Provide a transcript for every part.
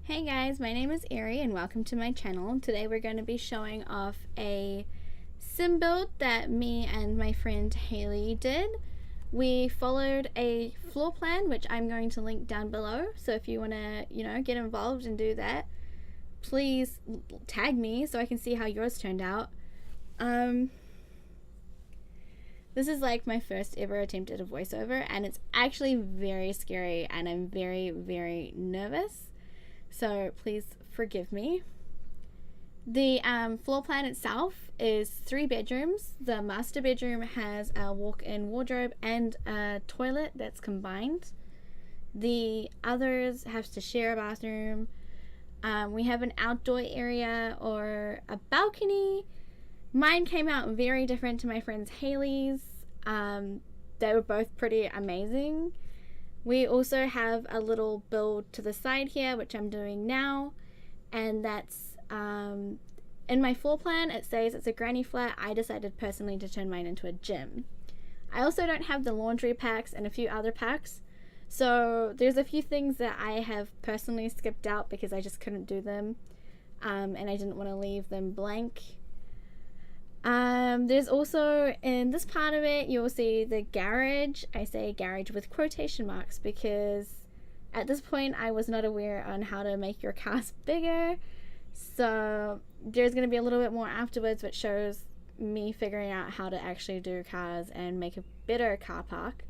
Hey guys, my name is Aery and welcome to my channel. Today we're going to be showing off a sim build that me and my friend Haley did. We followed a floor plan which I'm going to link down below, so if you want to, get involved and do that, please tag me so I can see how yours turned out. This is like my first ever attempt at a voiceover and it's actually very scary and I'm very nervous. So please forgive me. The floor plan itself is 3 bedrooms. The master bedroom has a walk-in wardrobe and a toilet that's combined. The others have to share a bathroom. We have an outdoor area or a balcony. Mine came out very different to my friend's Haley's. They were both pretty amazing. We also have a little build to the side here, which I'm doing now, and that's in my floor plan it says it's a granny flat. I decided personally to turn mine into a gym. I also don't have the laundry packs and a few other packs, so there's a few things that I have personally skipped out because I just couldn't do them, and I didn't want to leave them blank. There's also, in this part of it, you'll see the garage. I say garage with quotation marks because at this point I was not aware on how to make your cars bigger. So there's going to be a little bit more afterwards which shows me figuring out how to actually do cars and make a better car park.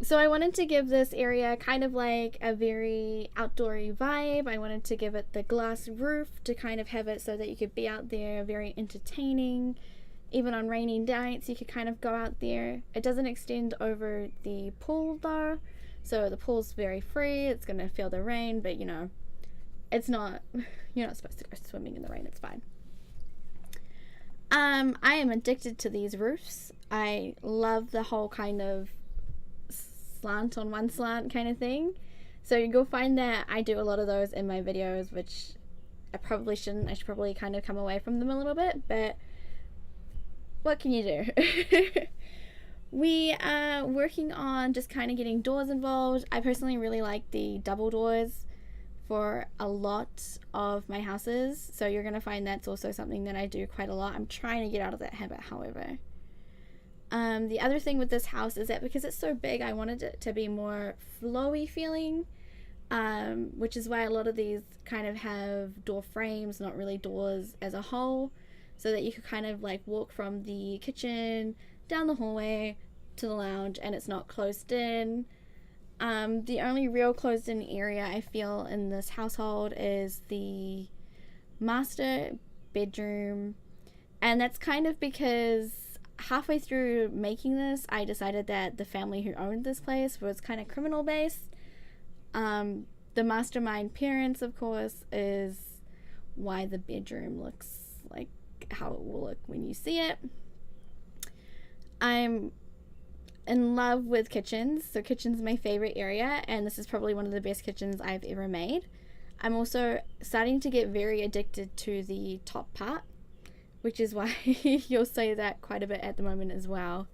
So I wanted to give this area kind of like a very outdoory vibe. I wanted to give it the glass roof to kind of have it so that you could be out there, very entertaining. Even on rainy nights you could kind of go out there. It doesn't extend over the pool though, so the pool's very free. It's gonna feel the rain, but it's not, you're not supposed to go swimming in the rain, it's fine. I am addicted to these roofs. I love the whole kind of slant on one slant kind of thing. So you'll find that I do a lot of those in my videos, which I probably shouldn't. I should probably kind of come away from them a little bit, but what can you do? We are working on just kind of getting doors involved. I personally really like the double doors for a lot of my houses, so you're going to find that's also something that I do quite a lot. I'm trying to get out of that habit, however. The other thing with this house is that because it's so big, I wanted it to be more flowy feeling, which is why a lot of these kind of have door frames, not really doors as a whole, so that you could kind of like walk from the kitchen down the hallway to the lounge and it's not closed in. The only real closed in area I feel in this household is the master bedroom, and that's kind of because halfway through making this I decided that the family who owned this place was kind of criminal based. The mastermind parents, of course, is why the bedroom looks like how it will look when you see it. I'm in love with kitchens, so kitchen's my favorite area, and this is probably one of the best kitchens I've ever made. I'm also starting to get very addicted to the top part, which is why you'll see that quite a bit at the moment as well.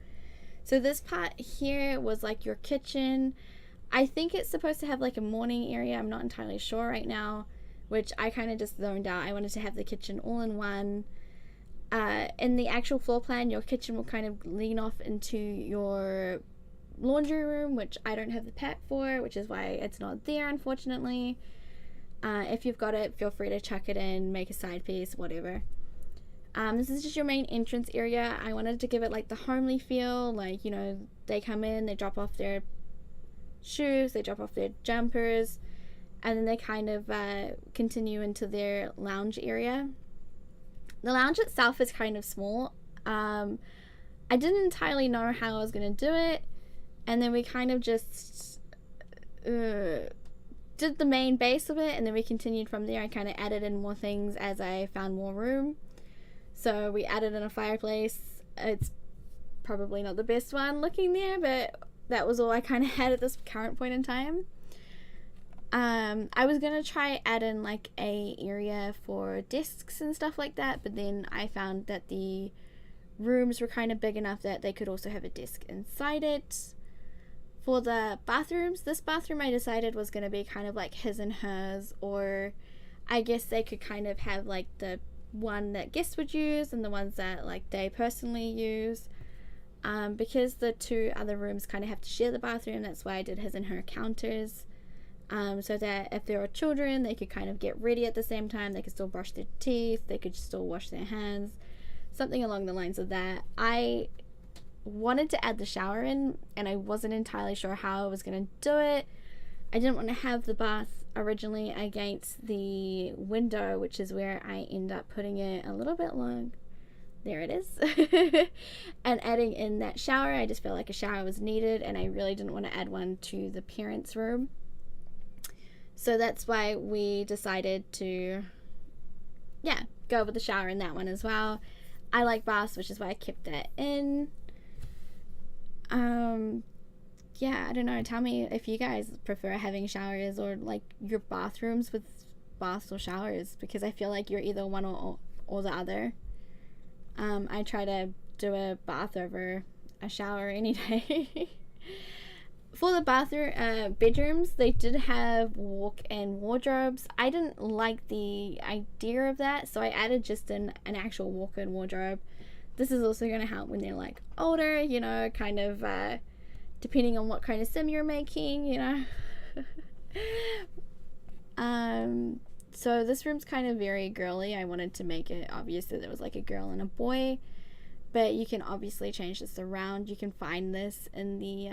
So this part here was like your kitchen. I think it's supposed to have like a morning area. I'm not entirely sure right now, which I kind of just zoned out. I wanted to have the kitchen all in one. In the actual floor plan, your kitchen will kind of lean off into your laundry room, which I don't have the pack for, which is why it's not there, unfortunately. If you've got it, feel free to chuck it in, make a side piece, whatever. This is just your main entrance area. I wanted to give it like the homely feel, like, they come in, they drop off their shoes, they drop off their jumpers, and then they kind of continue into their lounge area. The lounge itself is kind of small. I didn't entirely know how I was going to do it, and then we kind of just did the main base of it, and then we continued from there. I kind of added in more things as I found more room. So we added in a fireplace. It's probably not the best one looking there, but that was all I kind of had at this current point in time. I was gonna try add in like a area for desks and stuff like that, but then I found that the rooms were kind of big enough that they could also have a desk inside it. For the bathrooms, this bathroom I decided was going to be kind of like his and hers, or I guess they could kind of have like the one that guests would use and the ones that like they personally use. Because the two other rooms kind of have to share the bathroom, that's why I did his and her counters. So that if there are children, they could kind of get ready at the same time. They could still brush their teeth, they could still wash their hands, something along the lines of that. I wanted to add the shower in, and I wasn't entirely sure how I was going to do it. I didn't want to have the bath originally against the window, which is where I end up putting it a little bit long. There it is. And adding in that shower, I just felt like a shower was needed, and I really didn't want to add one to the parents' room. So that's why we decided to, go with the shower in that one as well. I like baths, which is why I kept that in. I don't know. Tell me if you guys prefer having showers or like your bathrooms with baths or showers, because I feel like you're either one or the other. I try to do a bath over a shower any day. For the bathroom, bedrooms, they did have walk-in wardrobes. I didn't like the idea of that, so I added just an actual walk-in wardrobe. This is also going to help when they're like older, kind of depending on what kind of sim you're making, So this room's kind of very girly. I wanted to make it obvious that there was like a girl and a boy, but you can obviously change this around. You can find this in the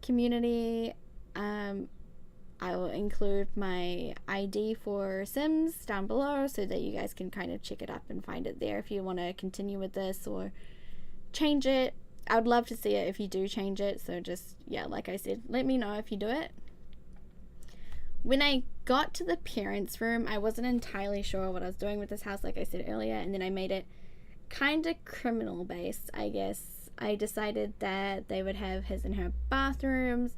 community. I will include my ID for Sims down below so that you guys can kind of check it up and find it there if you want to continue with this or change it. I would love to see it if you do change it, so just, like I said, let me know if you do it. When I got to the parents' room, I wasn't entirely sure what I was doing with this house, like I said earlier, and then I made it kind of criminal based, I guess. I decided that they would have his and her bathrooms.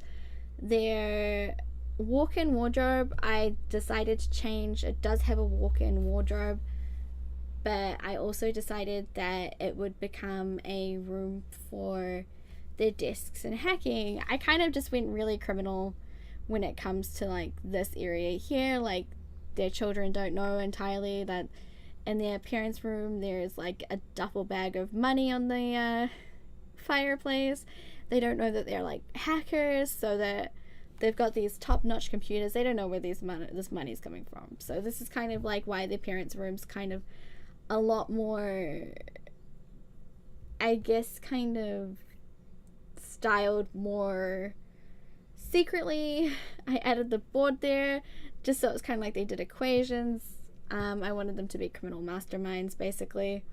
Their walk-in wardrobe, I decided to change. It does have a walk-in wardrobe, but I also decided that it would become a room for their desks and hacking. I kind of just went really criminal when it comes to like this area here. Like, their children don't know entirely that in their parents' room there's like a duffel bag of money on the fireplace. They don't know that they're like hackers, so that they've got these top-notch computers. They don't know where this money's coming from. So this is kind of like why the parents' room's kind of a lot more, I guess, kind of styled more secretly. I added the board there just so it was kind of like they did equations. I wanted them to be criminal masterminds, basically.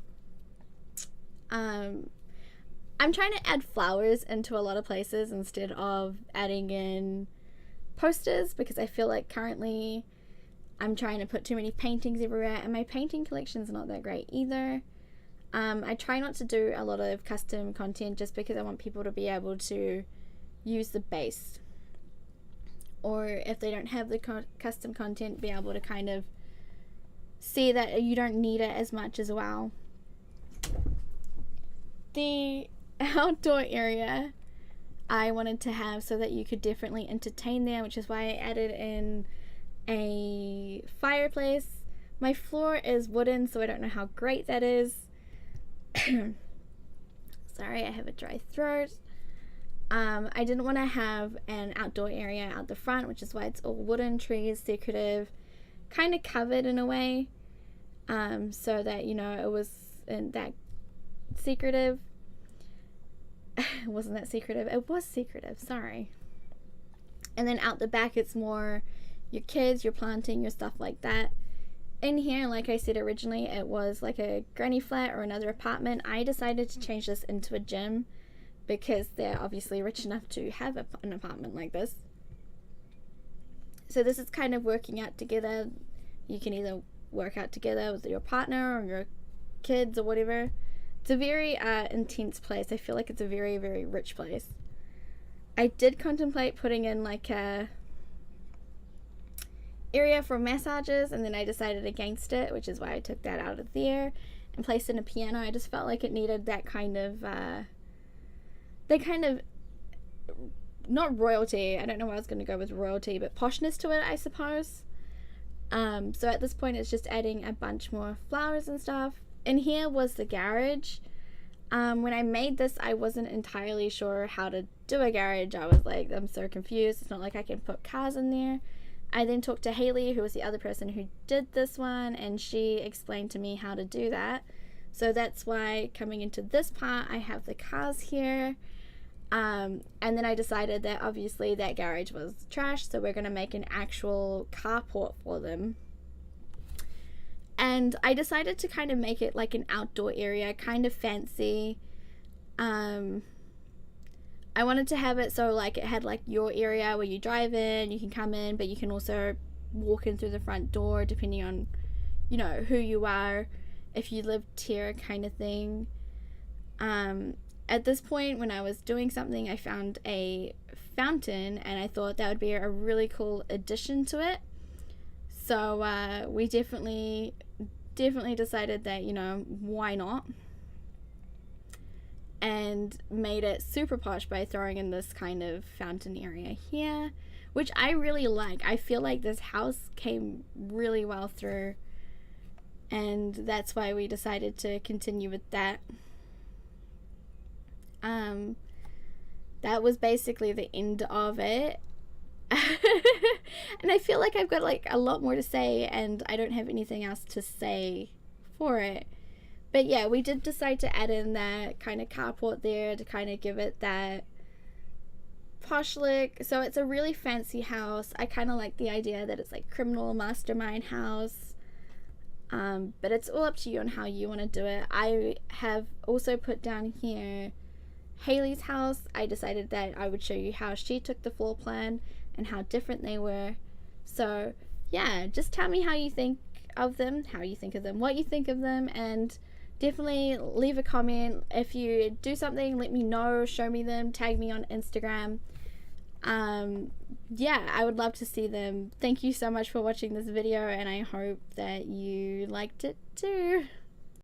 I'm trying to add flowers into a lot of places instead of adding in posters, because I feel like currently I'm trying to put too many paintings everywhere, and my painting collection's not that great either. I try not to do a lot of custom content just because I want people to be able to use the base, or if they don't have the custom content, be able to kind of see that you don't need it as much as well. The outdoor area I wanted to have so that you could definitely entertain there, which is why I added in a fireplace. My floor is wooden, so I don't know how great that is. Sorry, I have a dry throat. I didn't want to have an outdoor area out the front, which is why it's all wooden, trees, decorative, kind of covered in a way, so that, it wasn't that secretive. It wasn't that secretive. It was secretive, sorry. And then out the back, it's more your kids, your planting, your stuff like that. In here, like I said originally, it was like a granny flat or another apartment. I decided to change this into a gym because they're obviously rich enough to have an apartment like this. So this is kind of working out together. You can either work out together with your partner or your kids or whatever. It's a very intense place. I feel like it's a very, very rich place. I did contemplate putting in like a area for massages, and then I decided against it, which is why I took that out of there and placed in a piano. I just felt like it needed that kind of they kind of not royalty, I don't know why I was going to go with royalty, but poshness to it, I suppose. So at this point it's just adding a bunch more flowers and stuff. And here was the garage. When I made this, I wasn't entirely sure how to do a garage. I was like, I'm so confused. It's not like I can put cars in there. I then talked to Haley, who was the other person who did this one, and she explained to me how to do that. So that's why coming into this part, I have the cars here. And then I decided that obviously that garage was trash, so we're going to make an actual carport for them. And I decided to kind of make it like an outdoor area, kind of fancy. I wanted to have it so like it had like your area where you drive in, you can come in, but you can also walk in through the front door depending on, you know, who you are, if you lived here, kind of thing. At this point, when I was doing something, I found a fountain, and I thought that would be a really cool addition to it. So we definitely decided that, you know, why not? And made it super posh by throwing in this kind of fountain area here, which I really like. I feel like this house came really well through, and that's why we decided to continue with that. That was basically the end of it. And I feel like I've got like a lot more to say, and I don't have anything else to say for it. But yeah, we did decide to add in that kind of carport there to kind of give it that posh look. So it's a really fancy house. I kind of like the idea that it's like criminal mastermind house. But it's all up to you on how you want to do it. I have also put down here Haley's house. I decided that I would show you how she took the floor plan and how different they were. So yeah, just tell me how you think of them, what you think of them, and definitely leave a comment. If you do something, let me know, show me them, tag me on Instagram. Yeah, I would love to see them. Thank you so much for watching this video, and I hope that you liked it too.